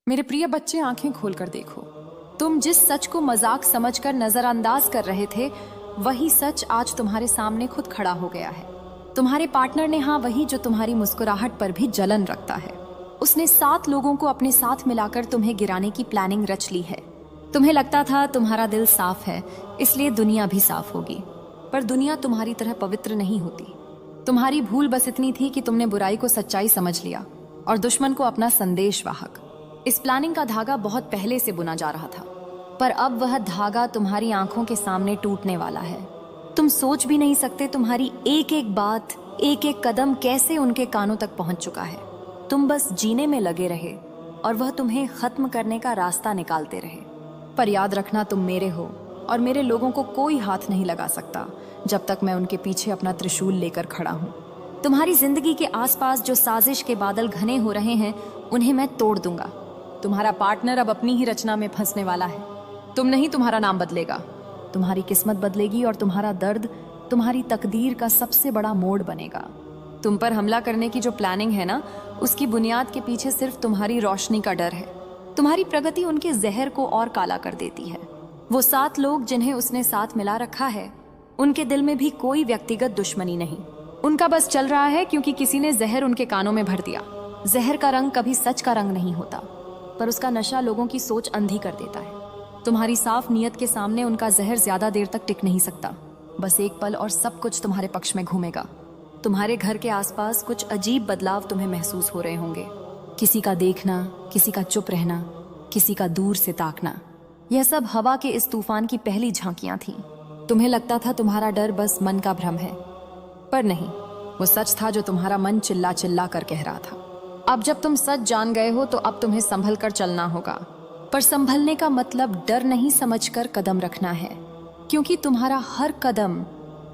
मेरे प्रिय बच्चे, आंखें खोलकर देखो। तुम जिस सच को मजाक समझकर नजरअंदाज कर रहे थे, वही सच आज तुम्हारे सामने खुद खड़ा हो गया है। तुम्हारे पार्टनर ने, हाँ वही जो तुम्हारी मुस्कुराहट पर भी जलन रखता है, उसने 7 लोगों को अपने साथ मिलाकर तुम्हें गिराने की प्लानिंग रच ली है। तुम्हें लगता था तुम्हारा दिल साफ है, इसलिए दुनिया भी साफ होगी, पर दुनिया तुम्हारी तरह पवित्र नहीं होती। तुम्हारी भूल बस इतनी थी कि तुमने बुराई को सच्चाई समझ लिया और दुश्मन को अपना संदेशवाहक। इस प्लानिंग का धागा बहुत पहले से बुना जा रहा था, पर अब वह धागा तुम्हारी आंखों के सामने टूटने वाला है। तुम सोच भी नहीं सकते तुम्हारी एक एक बात, एक एक कदम कैसे उनके कानों तक पहुंच चुका है। तुम बस जीने में लगे रहे और वह तुम्हें खत्म करने का रास्ता निकालते रहे। पर याद रखना, तुम मेरे हो और मेरे लोगों को कोई हाथ नहीं लगा सकता जब तक मैं उनके पीछे अपना त्रिशूल लेकर खड़ा हूँ। तुम्हारी जिंदगी के आसपास जो साजिश के बादल घने हो रहे हैं, उन्हें मैं तोड़ दूंगा। तुम्हारा पार्टनर अब अपनी ही रचना में फंसने वाला है। तुम नहीं, तुम्हारा नाम बदलेगा, तुम्हारी किस्मत बदलेगी और तुम्हारा दर्द तुम्हारी तकदीर का सबसे बड़ा मोड़ बनेगा। तुम पर हमला करने की जो प्लानिंग है ना, उसकी बुनियाद के पीछे सिर्फ तुम्हारी रोशनी का डर है। तुम्हारी प्रगति उनके जहर को और काला कर देती है। वो 7 लोग जिन्हें उसने साथ मिला रखा है, उनके दिल में भी कोई व्यक्तिगत दुश्मनी नहीं। उनका बस चल रहा है क्योंकि किसी ने जहर उनके कानों में भर दिया। जहर का रंग कभी सच का रंग नहीं होता, पर उसका नशा लोगों की सोच अंधी कर देता है। तुम्हारी साफ नीयत के सामने उनका जहर ज्यादा देर तक टिक नहीं सकता। बस एक पल और सब कुछ तुम्हारे पक्ष में घूमेगा। तुम्हारे घर के आसपास कुछ अजीब बदलाव तुम्हें महसूस हो रहे होंगे। किसी का देखना, किसी का चुप रहना, किसी का दूर से ताकना। यह सब हवा के इस तूफान की पहली झांकियां थीं। तुम्हें लगता था तुम्हारा डर बस मन का भ्रम है, पर नहीं, वो सच था जो तुम्हारा मन चिल्ला चिल्ला कर कह रहा था। अब जब तुम सच जान गए हो, तो अब तुम्हें संभल कर चलना होगा। पर संभलने का मतलब डर नहीं समझकर कदम रखना है, क्योंकि तुम्हारा हर कदम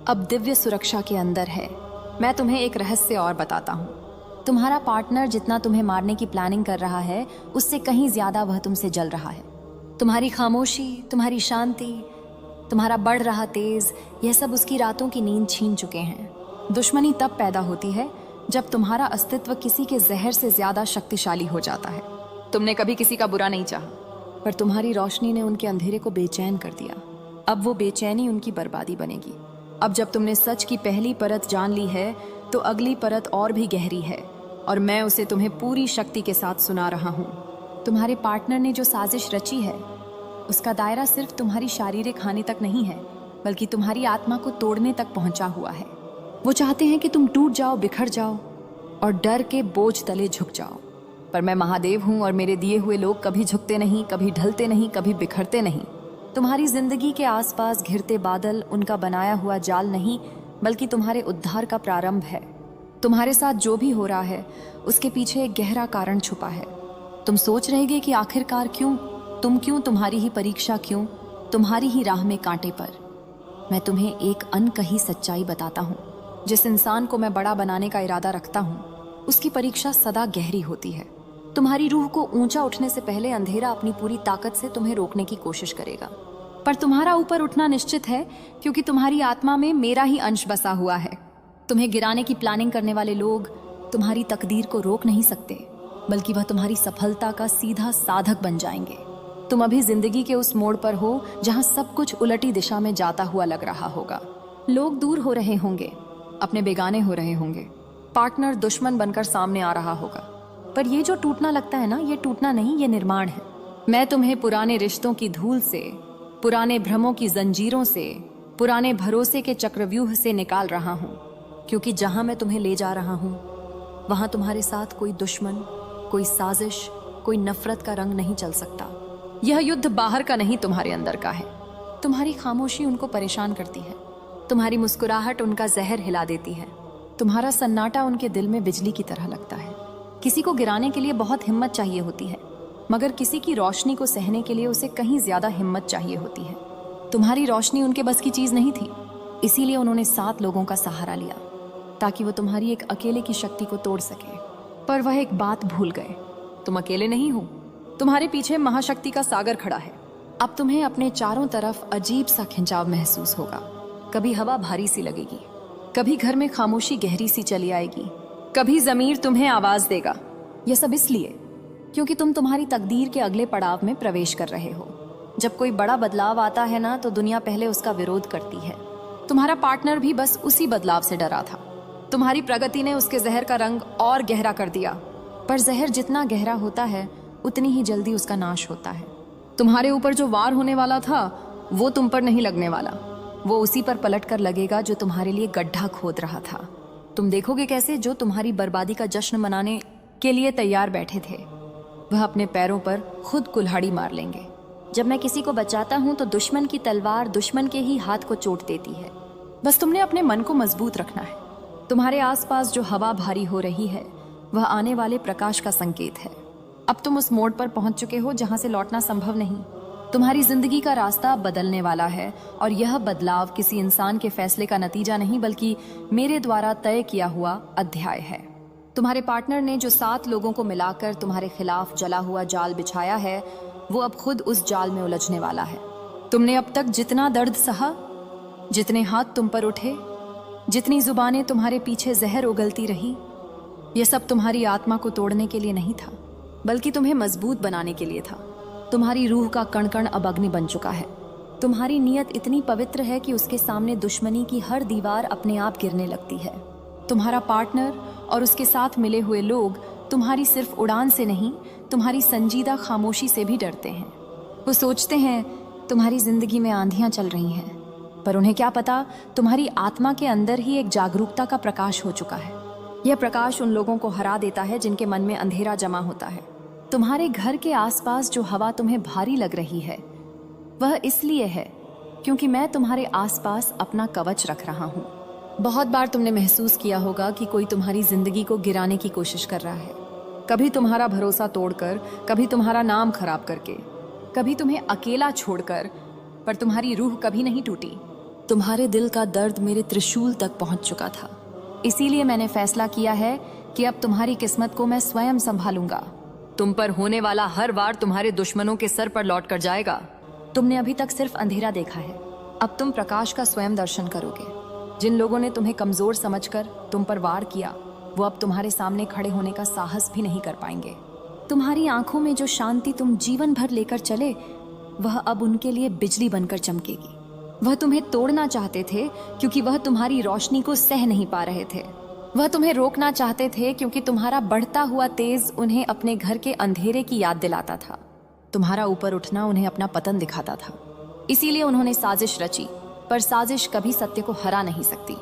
अब दिव्य सुरक्षा के अंदर है। मैं तुम्हें एक रहस्य और बताता हूँ। तुम्हारा पार्टनर जितना तुम्हें मारने की प्लानिंग कर रहा है, उससे कहीं ज्यादा वह तुमसे जल रहा है। तुम्हारी खामोशी, तुम्हारी शांति, तुम्हारा बढ़ रहा तेज, यह सब उसकी रातों की नींद छीन चुके हैं। दुश्मनी तब पैदा होती है जब तुम्हारा अस्तित्व किसी के जहर से ज्यादा शक्तिशाली हो जाता है। तुमने कभी किसी का बुरा नहीं चाहा, पर तुम्हारी रोशनी ने उनके अंधेरे को बेचैन कर दिया। अब वो बेचैनी उनकी बर्बादी बनेगी। अब जब तुमने सच की पहली परत जान ली है, तो अगली परत और भी गहरी है, और मैं उसे तुम्हें पूरी शक्ति के साथ सुना रहा हूँ। तुम्हारे पार्टनर ने जो साजिश रची है, उसका दायरा सिर्फ तुम्हारी शारीरिक हानि तक नहीं है, बल्कि तुम्हारी आत्मा को तोड़ने तक पहुंचा हुआ है। वो चाहते हैं कि तुम टूट जाओ, बिखर जाओ और डर के बोझ तले झुक जाओ। पर मैं महादेव हूं और मेरे दिए हुए लोग कभी झुकते नहीं, कभी ढलते नहीं, कभी बिखरते नहीं। तुम्हारी जिंदगी के आसपास घिरते बादल उनका बनाया हुआ जाल नहीं, बल्कि तुम्हारे उद्धार का प्रारंभ है। तुम्हारे साथ जो भी हो रहा है, उसके पीछे एक गहरा कारण छुपा है। तुम सोच रहोगे कि आखिरकार क्यों, तुम्हारी ही परीक्षा क्यों, तुम्हारी ही राह में कांटे पर। मैं तुम्हें एक अनकही सच्चाई बताता हूँ। जिस इंसान को मैं बड़ा बनाने का इरादा रखता हूँ, उसकी परीक्षा सदा गहरी होती है। तुम्हारी रूह को ऊंचा उठने से पहले अंधेरा अपनी पूरी ताकत से तुम्हें रोकने की कोशिश करेगा, पर तुम्हारा ऊपर उठना निश्चित है, क्योंकि तुम्हारी आत्मा में मेरा ही अंश बसा हुआ है। तुम्हें गिराने की प्लानिंग करने वाले लोग तुम्हारी तकदीर को रोक नहीं सकते, बल्कि वह तुम्हारी सफलता का सीधा साधक बन जाएंगे। तुम अभी जिंदगी के उस मोड़ पर हो जहां सब कुछ उलटी दिशा में जाता हुआ लग रहा होगा। लोग दूर हो रहे होंगे, अपने बेगाने हो रहे होंगे, पार्टनर दुश्मन बनकर सामने आ रहा होगा, पर ये जो टूटना लगता है ना, ये टूटना नहीं, ये निर्माण है। मैं तुम्हें पुराने रिश्तों की धूल से, पुराने भ्रमों की जंजीरों से, पुराने भरोसे के चक्रव्यूह से निकाल रहा हूँ, क्योंकि जहां मैं तुम्हें ले जा रहा हूँ, वहां तुम्हारे साथ कोई दुश्मन, कोई साजिश, कोई नफरत का रंग नहीं चल सकता। यह युद्ध बाहर का नहीं, तुम्हारे अंदर का है। तुम्हारी खामोशी उनको परेशान करती है, तुम्हारी मुस्कुराहट उनका जहर हिला देती है, तुम्हारा सन्नाटा उनके दिल में बिजली की तरह लगता है। किसी को गिराने के लिए बहुत हिम्मत चाहिए होती है, मगर किसी की रोशनी को सहने के लिए उसे कहीं ज्यादा हिम्मत चाहिए होती है। तुम्हारी रोशनी उनके बस की चीज नहीं थी, इसीलिए उन्होंने 7 लोगों का सहारा लिया, ताकि वो तुम्हारी एक अकेले की शक्ति को तोड़ सके। पर वह एक बात भूल गए, तुम अकेले नहीं हो, तुम्हारे पीछे महाशक्ति का सागर खड़ा है। अब तुम्हें अपने चारों तरफ अजीब सा खिंचाव महसूस होगा। कभी हवा भारी सी लगेगी, कभी घर में खामोशी गहरी सी चली आएगी, कभी जमीर तुम्हें आवाज देगा। यह सब इसलिए क्योंकि तुम तुम्हारी तकदीर के अगले पड़ाव में प्रवेश कर रहे हो। जब कोई बड़ा बदलाव आता है ना, तो दुनिया पहले उसका विरोध करती है। तुम्हारा पार्टनर भी बस उसी बदलाव से डरा था। तुम्हारी प्रगति ने उसके जहर का रंग और गहरा कर दिया, पर जहर जितना गहरा होता है उतनी ही जल्दी उसका नाश होता है। तुम्हारे ऊपर जो वार होने वाला था वो तुम पर नहीं लगने वाला, वो उसी पर पलट कर लगेगा जो तुम्हारे लिए गड्ढा खोद रहा था। तुम देखोगे कैसे जो तुम्हारी बर्बादी का जश्न मनाने के लिए तैयार बैठे थे, वह अपने पैरों पर खुद कुल्हाड़ी मार लेंगे। जब मैं किसी को बचाता हूं तो दुश्मन की तलवार दुश्मन के ही हाथ को चोट देती है। बस तुमने अपने मन को मजबूत रखना है। तुम्हारे आसपास जो हवा भारी हो रही है वह आने वाले प्रकाश का संकेत है। अब तुम उस मोड़ पर पहुंच चुके हो जहां से लौटना संभव नहीं। तुम्हारी जिंदगी का रास्ता बदलने वाला है, और यह बदलाव किसी इंसान के फैसले का नतीजा नहीं बल्कि मेरे द्वारा तय किया हुआ अध्याय है। तुम्हारे पार्टनर ने जो 7 लोगों को मिलाकर तुम्हारे खिलाफ जला हुआ जाल बिछाया है, वो अब खुद उस जाल में उलझने वाला है। तुमने अब तक जितना दर्द सहा, जितने हाथ तुम पर उठे, जितनी जुबानें तुम्हारे पीछे जहर उगलती रही, यह सब तुम्हारी आत्मा को तोड़ने के लिए नहीं था, बल्कि तुम्हें मजबूत बनाने के लिए था। तुम्हारी रूह का कण कण अब अग्नि बन चुका है। तुम्हारी नीयत इतनी पवित्र है कि उसके सामने दुश्मनी की हर दीवार अपने आप गिरने लगती है। तुम्हारा पार्टनर और उसके साथ मिले हुए लोग तुम्हारी सिर्फ उड़ान से नहीं, तुम्हारी संजीदा खामोशी से भी डरते हैं। वो सोचते हैं तुम्हारी जिंदगी में आंधियां चल रही हैं, पर उन्हें क्या पता तुम्हारी आत्मा के अंदर ही एक जागरूकता का प्रकाश हो चुका है। यह प्रकाश उन लोगों को हरा देता है जिनके मन में अंधेरा जमा होता है। तुम्हारे घर के आसपास जो हवा तुम्हें भारी लग रही है वह इसलिए है क्योंकि मैं तुम्हारे आसपास अपना कवच रख रहा हूँ। बहुत बार तुमने महसूस किया होगा कि कोई तुम्हारी जिंदगी को गिराने की कोशिश कर रहा है, कभी तुम्हारा भरोसा तोड़कर, कभी तुम्हारा नाम खराब करके, कभी तुम्हें अकेला छोड़कर, पर तुम्हारी रूह कभी नहीं टूटी। तुम्हारे दिल का दर्द मेरे त्रिशूल तक पहुंच चुका था। इसीलिए मैंने फैसला किया है कि अब तुम्हारी किस्मत को मैं स्वयं संभालूंगा। तुम पर होने वाला हर वार तुम्हारे दुश्मनों के सर पर लौट कर जाएगा। तुमने अभी तक सिर्फ अंधेरा देखा है, अब तुम प्रकाश का स्वयं दर्शन करोगे। जिन लोगों ने तुम्हें कमजोर समझकर तुम पर वार किया, वो अब तुम्हारे सामने खड़े होने का साहस भी नहीं कर पाएंगे। तुम्हारी आंखों में जो शांति तुम जीवन भर लेकर चले, वह अब उनके लिए बिजली बनकर चमकेगी। वह तुम्हें तोड़ना चाहते थे क्योंकि वह तुम्हारी रोशनी को सह नहीं पा रहे थे। वह तुम्हें रोकना चाहते थे क्योंकि तुम्हारा बढ़ता हुआ तेज उन्हें अपने घर के अंधेरे की याद दिलाता था। तुम्हारा ऊपर उठना उन्हें अपना पतन दिखाता था। इसीलिए उन्होंने साजिश रची, पर साजिश कभी सत्य को हरा नहीं सकती।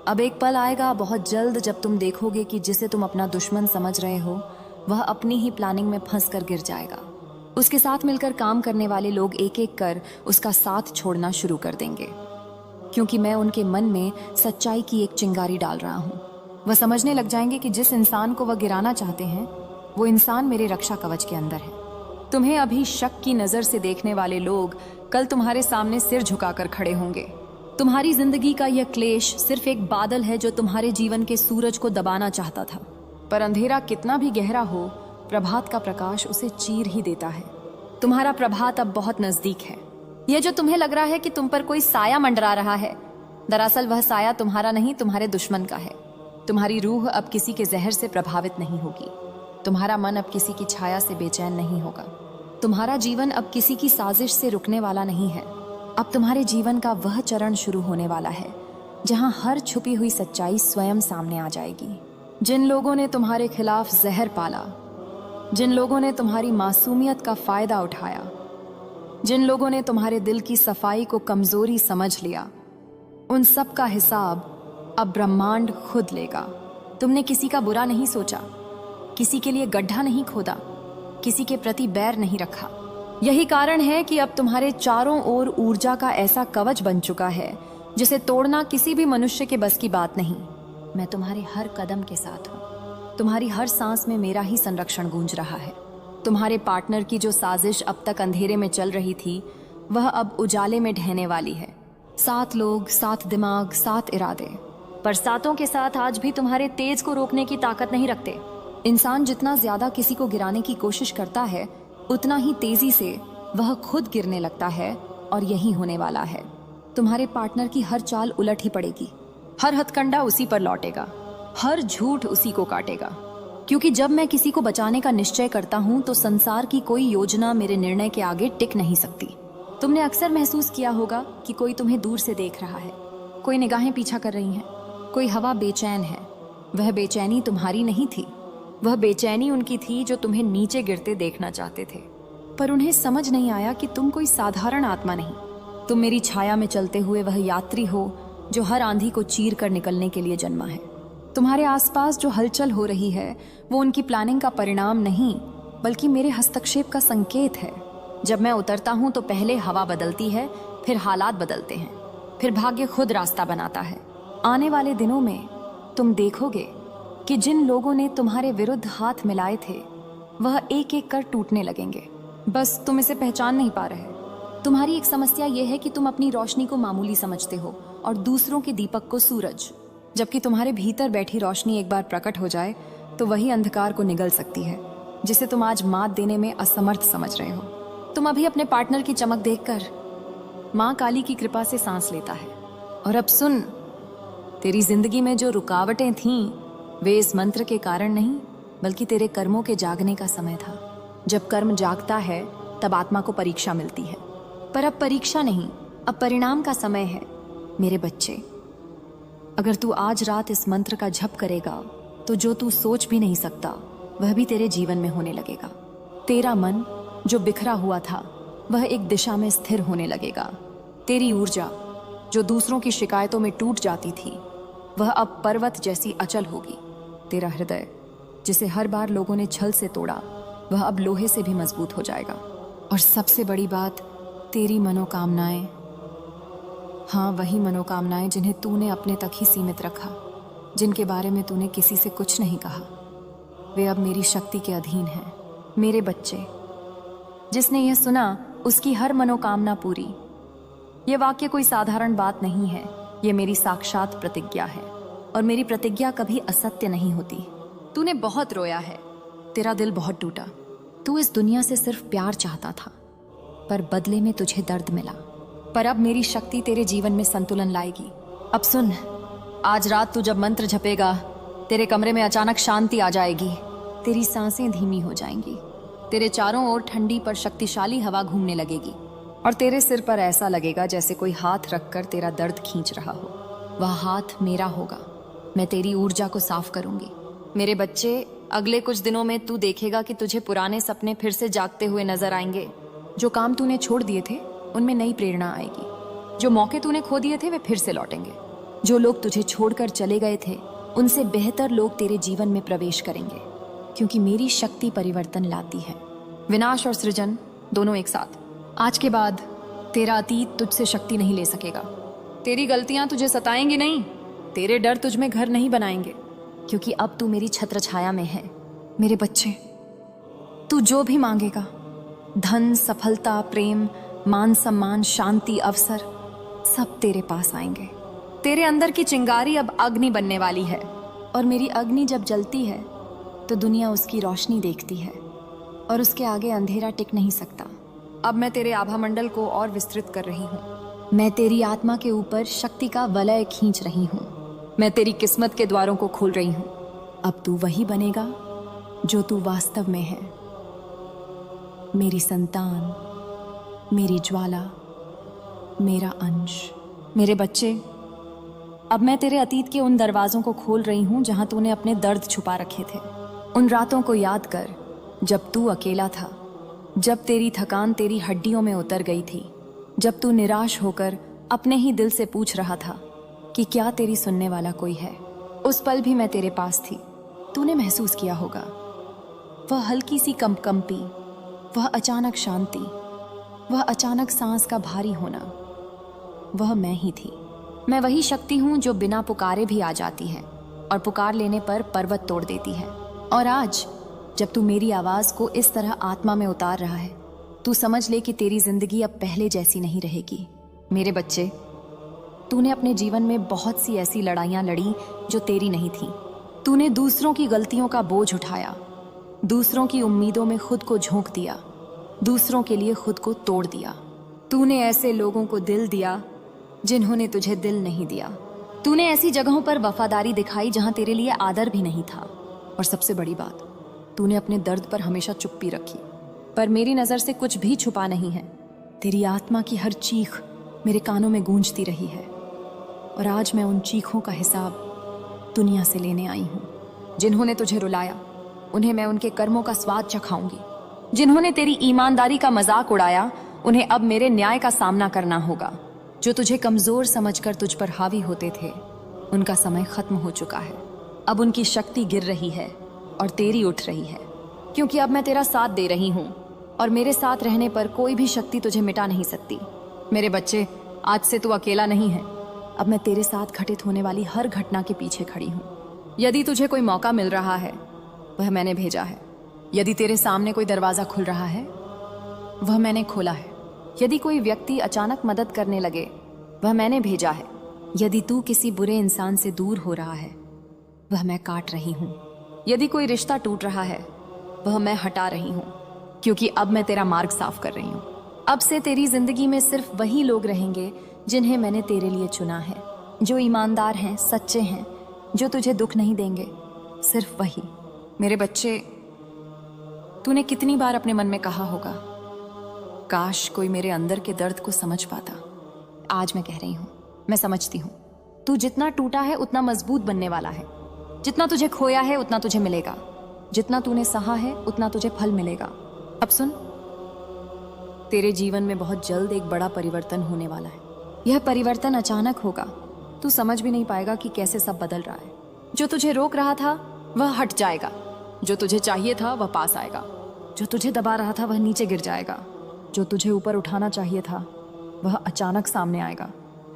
अब एक पल आएगा बहुत जल्द जब तुम देखोगे कि जिसे तुम अपना दुश्मन समझ रहे हो वह अपनी ही प्लानिंग में फंस कर गिर जाएगा। उसके साथ मिलकर काम करने वाले लोग एक एक कर उसका साथ छोड़ना शुरू कर देंगे, क्योंकि मैं उनके मन में सच्चाई की एक चिंगारी डाल रहा हूँ। वह समझने लग जाएंगे कि जिस इंसान को वह गिराना चाहते हैं वो इंसान मेरे रक्षा कवच के अंदर है। तुम्हें अभी शक की नजर से देखने वाले लोग कल तुम्हारे सामने सिर झुकाकर खड़े होंगे। तुम्हारी जिंदगी का यह क्लेश सिर्फ एक बादल है जो तुम्हारे जीवन के सूरज को दबाना चाहता था, पर अंधेरा कितना भी गहरा हो, प्रभात का प्रकाश उसे चीर ही देता है। तुम्हारा प्रभात अब बहुत नजदीक है। यह जो तुम्हें लग रहा है कि तुम पर कोई साया मंडरा रहा है, दरअसल वह साया तुम्हारा नहीं, तुम्हारे दुश्मन का है। तुम्हारी रूह अब किसी के जहर से प्रभावित नहीं होगी। तुम्हारा मन अब किसी की छाया से बेचैन नहीं होगा। तुम्हारा जीवन अब किसी की साजिश से रुकने वाला नहीं है। अब तुम्हारे जीवन का वह चरण शुरू होने वाला है जहां हर छुपी हुई सच्चाई स्वयं सामने आ जाएगी। जिन लोगों ने तुम्हारे खिलाफ जहर पाला, जिन लोगों ने तुम्हारी मासूमियत का फायदा उठाया, जिन लोगों ने तुम्हारे दिल की सफाई को कमजोरी समझ लिया, उन सब का हिसाब अब ब्रह्मांड खुद लेगा। तुमने किसी का बुरा नहीं सोचा, किसी के लिए गड्ढा नहीं खोदा, किसी के प्रति बैर नहीं रखा। यही कारण है कि अब तुम्हारे चारों ओर ऊर्जा का ऐसा कवच बन चुका है जिसे तोड़ना किसी भी मनुष्य के बस की बात नहीं। मैं तुम्हारे हर कदम के साथ हूँ। तुम्हारी हर सांस में मेरा ही संरक्षण गूंज रहा है। तुम्हारे पार्टनर की जो साजिश अब तक अंधेरे में चल रही थी, वह अब उजाले में ढहने वाली है। 7 लोग, 7 दिमाग, 7 इरादे, पर 7 के साथ आज भी तुम्हारे तेज को रोकने की ताकत नहीं रखते। इंसान जितना ज्यादा किसी को गिराने की कोशिश करता है, उतना ही तेजी से वह खुद गिरने लगता है, और यही होने वाला है। तुम्हारे पार्टनर की हर चाल उलट ही पड़ेगी। हर हथकंडा उसी पर लौटेगा, हर झूठ उसी को काटेगा। क्योंकि जब मैं किसी को बचाने का निश्चय करता हूँ तो संसार की कोई योजना मेरे निर्णय के आगे टिक नहीं सकती। तुमने अक्सर महसूस किया होगा कि कोई तुम्हें दूर से देख रहा है, कोई निगाहें पीछा कर रही हैं, कोई हवा बेचैन है। वह बेचैनी तुम्हारी नहीं थी, वह बेचैनी उनकी थी जो तुम्हें नीचे गिरते देखना चाहते थे। पर उन्हें समझ नहीं आया कि तुम कोई साधारण आत्मा नहीं, तुम मेरी छाया में चलते हुए वह यात्री हो जो हर आंधी को चीर कर निकलने के लिए जन्मा है। तुम्हारे आसपास जो हलचल हो रही है वो उनकी प्लानिंग का परिणाम नहीं बल्कि मेरे हस्तक्षेप का संकेत है। जब मैं उतरता हूँ तो पहले हवा बदलती है, फिर हालात बदलते हैं, फिर भाग्य खुद रास्ता बनाता है। आने वाले दिनों में तुम देखोगे कि जिन लोगों ने तुम्हारे विरुद्ध हाथ मिलाए थे वह एक एक कर टूटने लगेंगे। बस तुम इसे पहचान नहीं पा रहे। तुम्हारी एक समस्या यह है कि तुम अपनी रोशनी को मामूली समझते हो और दूसरों के दीपक को सूरज। जबकि तुम्हारे भीतर बैठी रोशनी एक बार प्रकट हो जाए तो वही अंधकार को निगल सकती है जिसे तुम आज मात देने में असमर्थ समझ रहे हो। तुम अभी अपने पार्टनर की चमक देखकर माँ काली की कृपा से सांस लेता है। और अब सुन, तेरी जिंदगी में जो रुकावटें थीं वे इस मंत्र के कारण नहीं बल्कि तेरे कर्मों के जागने का समय था। जब कर्म जागता है तब आत्मा को परीक्षा मिलती है, पर अब परीक्षा नहीं, अब परिणाम का समय है। मेरे बच्चे, अगर तू आज रात इस मंत्र का जप करेगा तो जो तू सोच भी नहीं सकता वह भी तेरे जीवन में होने लगेगा। तेरा मन जो बिखरा हुआ था वह एक दिशा में स्थिर होने लगेगा। तेरी ऊर्जा जो दूसरों की शिकायतों में टूट जाती थी वह अब पर्वत जैसी अचल होगी। तेरा हृदय जिसे हर बार लोगों ने छल से तोड़ा वह अब लोहे से भी मजबूत हो जाएगा। और सबसे बड़ी बात, तेरी मनोकामनाएं, हाँ वही मनोकामनाएं जिन्हें तूने अपने तक ही सीमित रखा, जिनके बारे में तूने किसी से कुछ नहीं कहा, वे अब मेरी शक्ति के अधीन हैं। मेरे बच्चे, जिसने यह सुना उसकी हर मनोकामना पूरी। यह वाक्य कोई साधारण बात नहीं है, यह मेरी साक्षात प्रतिज्ञा है और मेरी प्रतिज्ञा कभी असत्य नहीं होती। तूने बहुत रोया है, तेरा दिल बहुत टूटा। तू इस दुनिया से सिर्फ प्यार चाहता था पर बदले में तुझे दर्द मिला। पर अब मेरी शक्ति तेरे जीवन में संतुलन लाएगी। अब सुन, आज रात तू जब मंत्र जपेगा तेरे कमरे में अचानक शांति आ जाएगी। तेरी सांसें धीमी हो जाएंगी, तेरे चारों ओर ठंडी पर शक्तिशाली हवा घूमने लगेगी और तेरे सिर पर ऐसा लगेगा जैसे कोई हाथ रखकर तेरा दर्द खींच रहा हो। वह हाथ मेरा होगा, मैं तेरी ऊर्जा को साफ करूंगी। मेरे बच्चे, अगले कुछ दिनों में तू देखेगा कि तुझे पुराने सपने फिर से जागते हुए नजर आएंगे। जो काम तूने छोड़ दिए थे उनमें नई प्रेरणा आएगी, जो मौके तूने खो दिए थे वे फिर से लौटेंगे, जो लोग तुझे छोड़कर चले गए थे उनसे बेहतर लोग तेरे जीवन में प्रवेश करेंगे, क्योंकि मेरी शक्ति परिवर्तन लाती है। विनाश और सृजन दोनों एक साथ। आज के बाद तेरा अतीत तुझसे शक्ति नहीं ले सकेगा, तेरी गलतियां तुझे सताएंगी नहीं, तेरे डर तुझ में घर नहीं बनाएंगे, क्योंकि अब तू मेरी छत्र छाया में है। मेरे बच्चे, तू जो भी मांगेगा, धन, सफलता, प्रेम, मान सम्मान, शांति, अवसर, सब तेरे पास आएंगे। तेरे अंदर की चिंगारी अब अग्नि बनने वाली है और मेरी अग्नि जब जलती है तो दुनिया उसकी रोशनी देखती है और उसके आगे अंधेरा टिक नहीं सकता। अब मैं तेरे आभा मंडल को और विस्तृत कर रही हूँ। मैं तेरी आत्मा के ऊपर शक्ति का वलय खींच रही हूँ। मैं तेरी किस्मत के द्वारों को खोल रही हूँ। अब तू वही बनेगा जो तू वास्तव में है। मेरी संतान, मेरी ज्वाला, मेरा अंश। मेरे बच्चे, अब मैं तेरे अतीत के उन दरवाजों को खोल रही हूं जहां तूने अपने दर्द छुपा रखे थे। उन रातों को याद कर जब तू अकेला था, जब तेरी थकान तेरी हड्डियों में उतर गई थी, जब तू निराश होकर अपने ही दिल से पूछ रहा था कि क्या तेरी सुनने वाला कोई है। उस पल भी मैं तेरे पास थी। तूने महसूस किया होगा वह हल्की सी कंपी, वह अचानक शांति, वह अचानक सांस का भारी होना, वह मैं ही थी। मैं वही शक्ति हूं जो बिना पुकारे भी आ जाती है और पुकार लेने पर पर्वत तोड़ देती है। और आज जब तू मेरी आवाज को इस तरह आत्मा में उतार रहा है, तू समझ ले कि तेरी जिंदगी अब पहले जैसी नहीं रहेगी। मेरे बच्चे, तूने अपने जीवन में बहुत सी ऐसी लड़ाइयां लड़ी जो तेरी नहीं थी। तूने दूसरों की गलतियों का बोझ उठाया, दूसरों की उम्मीदों में खुद को झोंक दिया, दूसरों के लिए खुद को तोड़ दिया। तूने ऐसे लोगों को दिल दिया जिन्होंने तुझे दिल नहीं दिया। तूने ऐसी जगहों पर वफादारी दिखाई जहां तेरे लिए आदर भी नहीं था। और सबसे बड़ी बात, तूने अपने दर्द पर हमेशा चुप्पी रखी, पर मेरी नजर से कुछ भी छुपा नहीं है। तेरी आत्मा की हर चीख मेरे कानों में गूंजती रही है, और आज मैं उन चीखों का हिसाब दुनिया से लेने आई हूँ। जिन्होंने तुझे रुलाया, उन्हें मैं उनके कर्मों का स्वाद चखाऊंगी। जिन्होंने तेरी ईमानदारी का मजाक उड़ाया, उन्हें अब मेरे न्याय का सामना करना होगा। जो तुझे कमजोर समझकर तुझ पर हावी होते थे, उनका समय खत्म हो चुका है। अब उनकी शक्ति गिर रही है और तेरी उठ रही है, क्योंकि अब मैं तेरा साथ दे रही हूँ, और मेरे साथ रहने पर कोई भी शक्ति तुझे मिटा नहीं सकती। मेरे बच्चे, आज से तू अकेला नहीं है। अब मैं तेरे साथ घटित होने वाली हर घटना के पीछे खड़ी हूँ। यदि तुझे कोई मौका मिल रहा है, वह मैंने भेजा है। यदि तेरे सामने कोई दरवाजा खुल रहा है, वह मैंने खोला है। यदि कोई व्यक्ति अचानक मदद करने लगे, वह मैंने भेजा है। यदि तू किसी बुरे इंसान से दूर हो रहा है, वह मैं काट रही हूँ। यदि कोई रिश्ता टूट रहा है, वह मैं हटा रही हूँ, क्योंकि अब मैं तेरा मार्ग साफ कर रही हूँ। अब से तेरी जिंदगी में सिर्फ वही लोग रहेंगे जिन्हें मैंने तेरे लिए चुना है, जो ईमानदार हैं, सच्चे हैं, जो तुझे दुख नहीं देंगे, सिर्फ वही। मेरे बच्चे, तूने कितनी बार अपने मन में कहा होगा, काश कोई मेरे अंदर के दर्द को समझ पाता। आज मैं कह रही हूं, मैं समझती हूं। तू जितना टूटा है उतना मजबूत बनने वाला है। जितना तुझे खोया है उतना तुझे मिलेगा। जितना तूने सहा है उतना तुझे फल मिलेगा। अब सुन, तेरे जीवन में बहुत जल्द एक बड़ा परिवर्तन होने वाला है। यह परिवर्तन अचानक होगा, तू समझ भी नहीं पाएगा कि कैसे सब बदल रहा है। जो तुझे रोक रहा था वह हट जाएगा, जो तुझे चाहिए था वह पास आएगा, जो तुझे दबा रहा था वह नीचे गिर जाएगा, जो तुझे ऊपर उठाना चाहिए था वह अचानक सामने आएगा।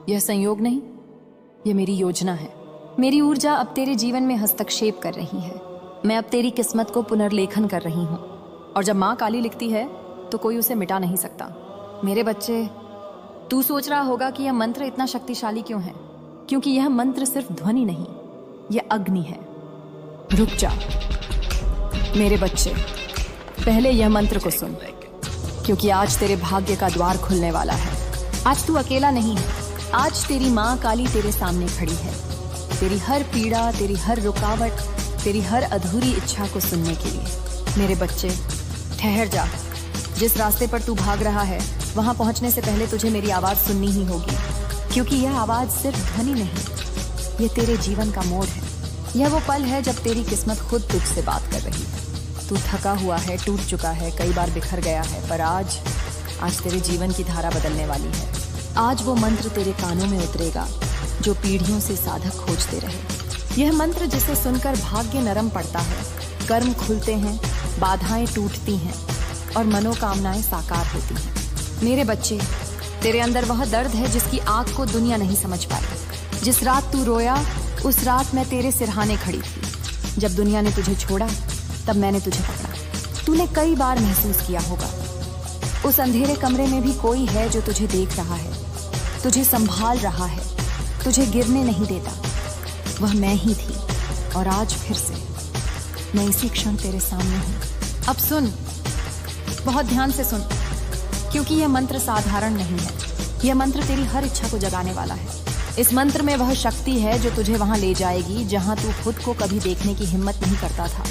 यह संयोग नहीं, यह मेरी योजना है। मेरी ऊर्जा अब तेरे जीवन में हस्तक्षेप कर रही है। मैं अब तेरी किस्मत को पुनर्लेखन कर रही हूँ, और जब माँ काली लिखती है तो कोई उसे मिटा नहीं सकता। मेरे बच्चे, तू सोच रहा होगा कि यह मंत्र इतना शक्तिशाली क्यों है, क्योंकि यह मंत्र सिर्फ ध्वनि नहीं, यह अग्नि है। रुक जा मेरे बच्चे, पहले यह मंत्र को सुन, क्योंकि आज तेरे भाग्य का द्वार खुलने वाला है। आज तू अकेला नहीं है। आज तेरी माँ काली तेरे सामने खड़ी है, तेरी हर पीड़ा, तेरी हर रुकावट, तेरी हर अधूरी इच्छा को सुनने के लिए। मेरे बच्चे, ठहर जा। जिस रास्ते पर तू भाग रहा है, वहां पहुंचने से पहले तुझे मेरी आवाज सुननी ही होगी, क्योंकि यह आवाज सिर्फ ध्वनि नहीं, यह तेरे जीवन का मोड़ है। यह वो पल है जब तेरी किस्मत खुद तुझसे बात कर रही है। तू थका हुआ है, टूट चुका है, कई बार बिखर गया है, पर आज तेरे जीवन की धारा बदलने वाली है। आज वो मंत्र तेरे कानों में उतरेगा जो पीढ़ियों से साधक खोजते रहे। यह मंत्र जिसे सुनकर भाग्य नरम पड़ता है, कर्म खुलते हैं, बाधाएं टूटती हैं और मनोकामनाएं साकार होती हैं। मेरे बच्चे, तेरे अंदर वह दर्द है जिसकी आग को दुनिया नहीं समझ पाई। जिस रात तू रोया, उस रात मैं तेरे सिरहाने खड़ी थी। जब दुनिया ने तुझे छोड़ा, तब मैंने तुझे पकड़ा। तूने कई बार महसूस किया होगा, उस अंधेरे कमरे में भी कोई है जो तुझे देख रहा है, तुझे संभाल रहा है, तुझे गिरने नहीं देता। वह मैं ही थी, और आज फिर से मैं इसी क्षण तेरे सामने हूँ। अब सुन, बहुत ध्यान से सुन, क्योंकि यह मंत्र साधारण नहीं है। यह मंत्र तेरी हर इच्छा को जगाने वाला है। इस मंत्र में वह शक्ति है जो तुझे वहां ले जाएगी जहां तू खुद को कभी देखने की हिम्मत नहीं करता था।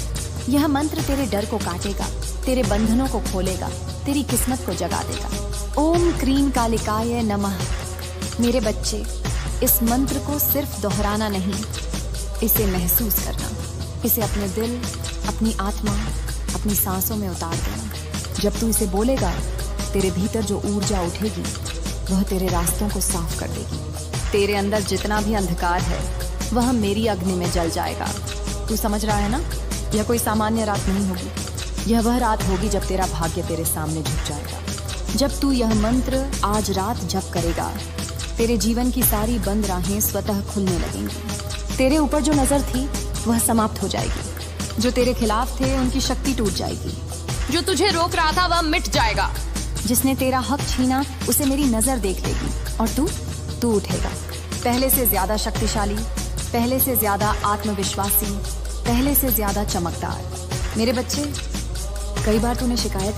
यह मंत्र तेरे डर को काटेगा, तेरे बंधनों को खोलेगा, तेरी किस्मत को जगा देगा। ओम क्रीम कालिकाय नमः। मेरे बच्चे, इस मंत्र को सिर्फ दोहराना नहीं, इसे महसूस करना, इसे अपने दिल, अपनी आत्मा, अपनी सांसों में उतार देना। जब तू इसे बोलेगा, तेरे भीतर जो ऊर्जा उठेगी वह तेरे रास्तों को साफ कर देगी। तेरे अंदर जितना भी अंधकार है वह मेरी अग्नि में जल जाएगा। तू समझ रहा है ना? यह कोई सामान्य रात नहीं होगी, यह वह रात होगी जब तेरा भाग्य तेरे सामने झुक जाएगा। जब तू यह मंत्र आज रात जप करेगा, तेरे जीवन की सारी बंद राहें स्वतः खुलने लगेंगी। तेरे ऊपर जो नजर थी वह समाप्त हो जाएगी। जो तेरे खिलाफ थे उनकी शक्ति टूट जाएगी। जो तुझे रोक रहा था वह मिट जाएगा। जिसने तेरा हक छीना उसे मेरी नजर देख लेगी, और तू उठेगा, पहले से ज्यादा शक्तिशाली, पहले से ज्यादा आत्मविश्वासी, पहले से ज्यादा चमकदार। मेरे बच्चे, कई बार तूने शिकायत